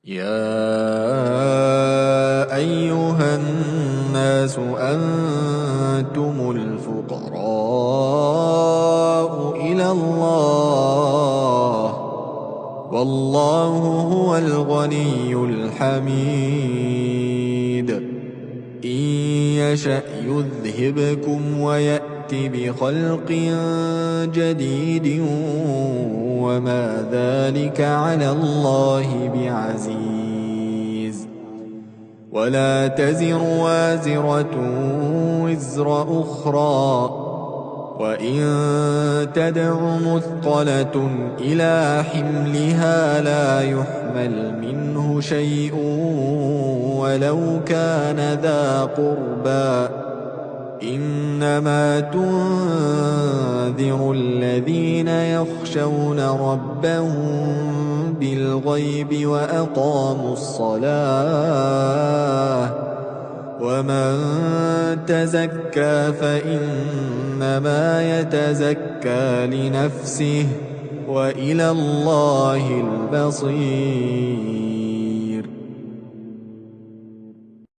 يا أيها الناس أنتم الفقراء إلى الله والله هو الغني الحميد. إن يشأ يذهبكم ويأت بخلق جديد وما ذلك على الله بعزيز. ولا تزر وازرة وزر أخرى، وإن تدع مثقلة إلى حملها لا يحمل منه شيء ولو كان ذا قربى. إنما تنذر الذين يخشون ربهم بالغيب وأقاموا الصلاة. ومن تزكى فإنما يتزكى لنفسه وإلى الله المصير.